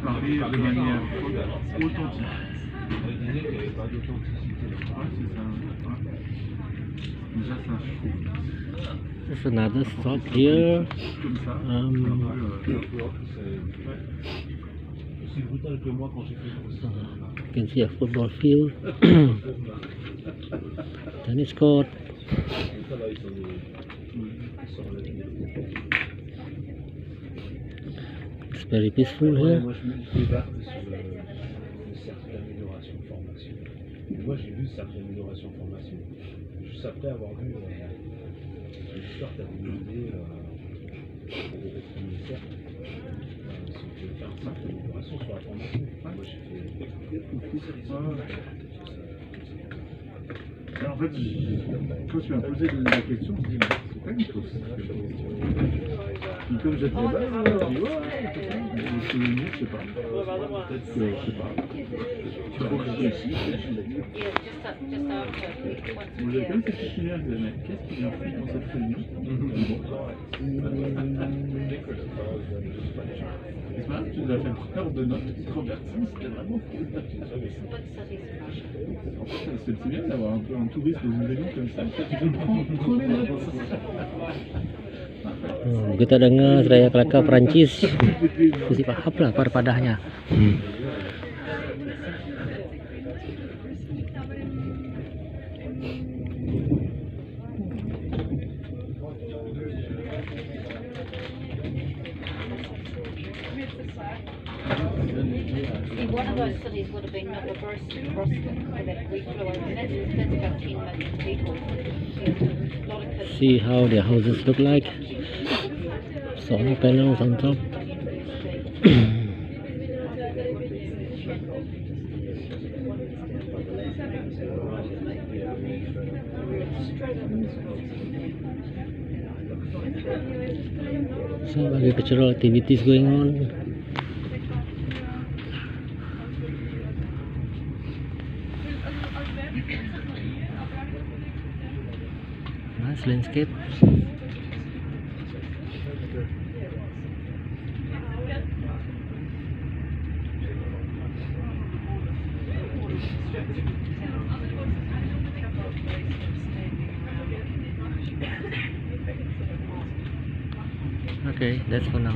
parler de manière authentique. Elle disait qu'il n'y avait pas d'authenticité. Ouais, c'est ça. Ouais. Déjà, ça, je trouve. There's another stop here. Comme ça. Aussi brutal que moi quand j'ai fait le course. You can see a football field, tennis court. Ça va, ils sont It's very peaceful ouais, here. moi je me débarque sur le cercle d'amélioration de formation. Et moi j'ai vu ce cercle d'amélioration de formation juste après avoir vu l'histoire que tu avais demandé au premier cercle. Si on pouvait faire un cercle d'amélioration sur la formation. Moi j'ai fait. Alors, en fait, quand tu m'as posé la question, je me dis, mais c'est pas une course. Puis comme j'étais là-bas, je me dis, ouais, c'est ça. Mais le souvenir, je sais pas. Peut-être que, je sais pas. Tu crois que je suis ici, moi, j'avais quand même cette petite lumière, je disais, mais qu'est-ce qui vient faire dans cette réunion? C'est pas, tu nous as fait peur de notre extrovertie, c'était vraiment cool. En fait, c'est bien d'avoir un peu un touriste dans une réunion comme ça. Tu prends les notes. Kita dengar seraya kelakar Perancis. Mesti paham lah padahnya. One of those cities would have been Novobrosky with that reflow, and that's about 10 million people. A lot of kids. See how the houses look like. Solar panels on top. Some agricultural activities going on. Nice landscape. Okay, that's for now.